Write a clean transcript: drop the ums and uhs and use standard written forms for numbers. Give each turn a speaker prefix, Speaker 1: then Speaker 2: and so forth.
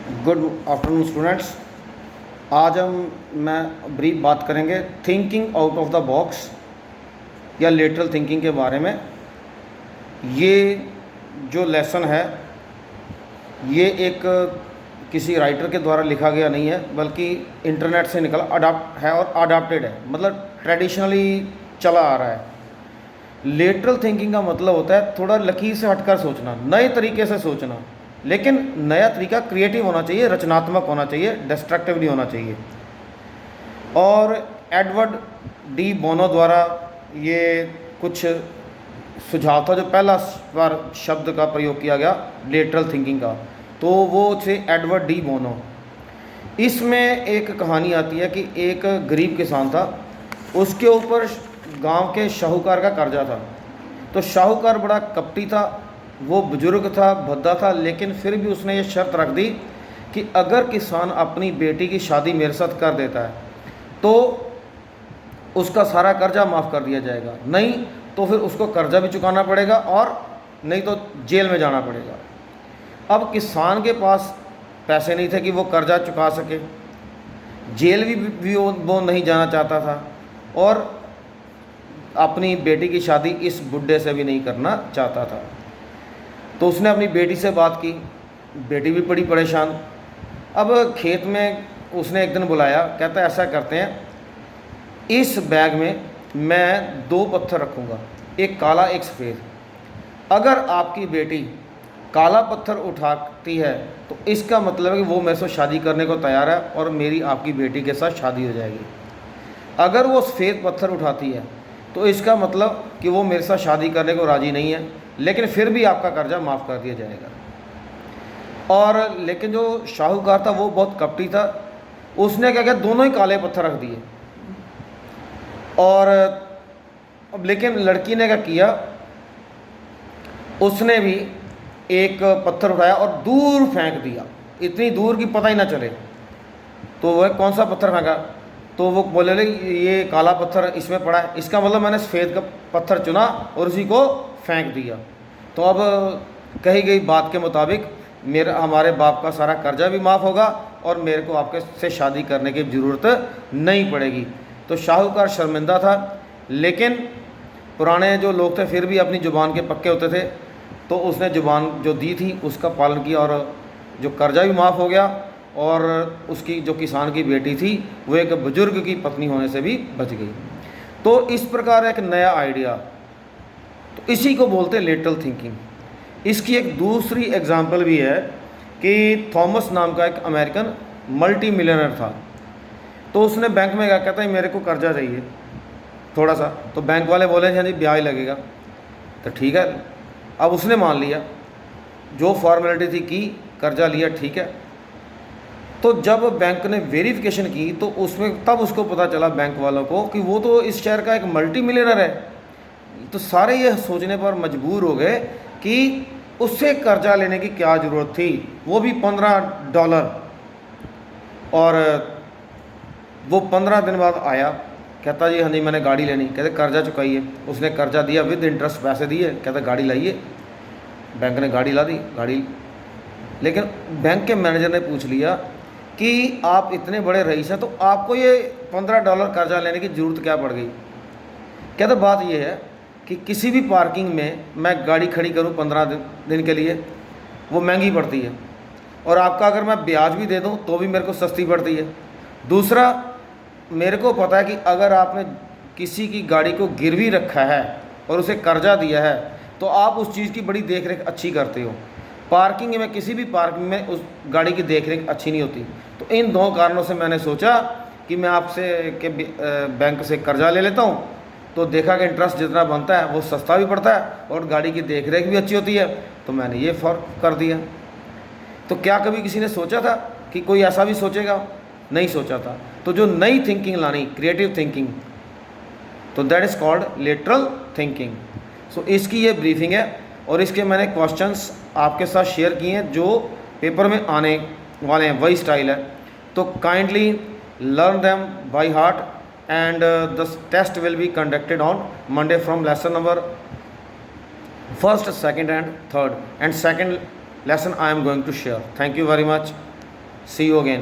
Speaker 1: Good afternoon students. आज हम मैं ब्रीफ बात करेंगे thinking out of the box या लेटरल थिंकिंग के बारे में। ये जो लेसन है ये एक किसी राइटर के द्वारा लिखा गया नहीं है, बल्कि इंटरनेट से निकला अडाप्ट है और अडाप्टेड है, मतलब ट्रेडिशनली चला आ रहा है। लेटरल थिंकिंग का मतलब होता है थोड़ा लकीर से हटकर सोचना, नए तरीके से सोचना, लेकिन नया तरीका क्रिएटिव होना चाहिए, रचनात्मक होना चाहिए, डिस्ट्रक्टिव नहीं होना चाहिए। और एडवर्ड डी बोनो द्वारा ये कुछ सुझाव था जो पहला बार शब्द का प्रयोग किया गया लेटरल थिंकिंग का, तो वो थे एडवर्ड डी बोनो। इसमें एक कहानी आती है कि एक गरीब किसान था, उसके ऊपर गांव के शाहूकार का कर्जा था। तो शाहूकार बड़ा कपटी था, वो बुजुर्ग था, भद्दा था, लेकिन फिर भी उसने ये शर्त रख दी कि अगर किसान अपनी बेटी की शादी मेरे साथ कर देता है तो उसका सारा कर्जा माफ़ कर दिया जाएगा, नहीं तो फिर उसको कर्जा भी चुकाना पड़ेगा और नहीं तो जेल में जाना पड़ेगा। अब किसान के पास पैसे नहीं थे कि वो कर्जा चुका सके, जेल भी वो नहीं जाना चाहता था, और अपनी बेटी की शादी इस बुढ़े से भी नहीं करना चाहता था। तो उसने अपनी बेटी से बात की, बेटी भी बड़ी परेशान। अब खेत में उसने एक दिन बुलाया, कहता है ऐसा करते हैं, इस बैग में मैं 2 पत्थर रखूँगा, एक काला एक सफ़ेद। अगर आपकी बेटी काला पत्थर उठाती है तो इसका मतलब है कि वो मेरे से शादी करने को तैयार है और मेरी आपकी बेटी के साथ शादी हो जाएगी। अगर वो सफ़ेद पत्थर उठाती है तो इसका मतलब कि वो मेरे साथ शादी करने को राज़ी नहीं है, लेकिन फिर भी आपका कर्जा माफ़ कर दिया जाएगा। और लेकिन जो शाहूकार था वो बहुत कपटी था, उसने क्या किया, दोनों ही काले पत्थर रख दिए। और अब लेकिन लड़की ने क्या किया, उसने भी एक पत्थर उठाया और दूर फेंक दिया, इतनी दूर कि पता ही ना चले। तो वह कौन सा पत्थर फेंका, तो वो बोले ये काला पत्थर इसमें पड़ा है, इसका मतलब मैंने सफ़ेद का पत्थर चुना और उसी को फेंक दिया। तो अब कही गई बात के मुताबिक हमारे बाप का सारा कर्जा भी माफ़ होगा और मेरे को आपके से शादी करने की ज़रूरत नहीं पड़ेगी। तो शाहूकार शर्मिंदा था, लेकिन पुराने जो लोग थे फिर भी अपनी ज़ुबान के पक्के होते थे, तो उसने ज़ुबान जो दी थी उसका पालन किया और जो कर्जा भी माफ़ हो गया, और उसकी जो किसान की बेटी थी वो एक बुजुर्ग की पत्नी होने से भी बच गई। तो इस प्रकार एक नया आइडिया, तो इसी को बोलते हैं लेटरल थिंकिंग। इसकी एक दूसरी एग्जांपल भी है कि थॉमस नाम का एक अमेरिकन मल्टी मिलियनर था। तो उसने बैंक में क्या, कहता है मेरे को कर्जा चाहिए थोड़ा सा। तो बैंक वाले बोले हाँ जी ब्याज लगेगा। तो ठीक है, अब उसने मान लिया, जो फॉर्मेलिटी थी की, कर्जा लिया, ठीक है। तो जब बैंक ने वेरिफिकेशन की तो उसमें तब उसको पता चला बैंक वालों को कि वो तो इस शहर का एक मल्टी मिलियनर है। तो सारे ये सोचने पर मजबूर हो गए कि उससे कर्जा लेने की क्या ज़रूरत थी, वो भी $15। और वो 15 दिन बाद आया, कहता जी हाँ जी मैंने गाड़ी लेनी। कहते कर्जा चुकाइए। उसने कर्जा दिया, विद इंटरेस्ट पैसे दिए, कहता गाड़ी लाइए। बैंक ने गाड़ी ला दी, गाड़ी। लेकिन बैंक के मैनेजर ने पूछ लिया कि आप इतने बड़े रईस हैं तो आपको ये $15 कर्जा लेने की ज़रूरत क्या पड़ गई। कहते बात ये है कि किसी भी पार्किंग में मैं गाड़ी खड़ी करूं 15 दिन के लिए, वो महंगी पड़ती है, और आपका अगर मैं ब्याज भी दे दूं तो भी मेरे को सस्ती पड़ती है। दूसरा, मेरे को पता है कि अगर आपने किसी की गाड़ी को गिरवी रखा है और उसे कर्जा दिया है तो आप उस चीज़ की बड़ी देख रेख अच्छी करते हो। पार्किंग में, किसी भी पार्किंग में उस गाड़ी की देख रेख अच्छी नहीं होती। तो इन 2 कारणों से मैंने सोचा कि मैं आपसे के बैंक से कर्जा ले लेता हूँ। तो देखा कि इंटरेस्ट जितना बनता है वो सस्ता भी पड़ता है और गाड़ी की देख रेख भी अच्छी होती है, तो मैंने ये फ़र्क कर दिया। तो क्या कभी किसी ने सोचा था कि कोई ऐसा भी सोचेगा? नहीं सोचा था। तो जो नई थिंकिंग लानी, क्रिएटिव थिंकिंग, तो that is called lateral thinking. So इसकी ये ब्रीफिंग है और इसके मैंने क्वेश्चंस आपके साथ शेयर किए हैं जो पेपर में आने वाले हैं, वही स्टाइल है। तो kindly learn them by heart and the test will be conducted on Monday from lesson number 1st, 2nd and 3rd, and second lesson I am going to share. Thank you very much. See you again.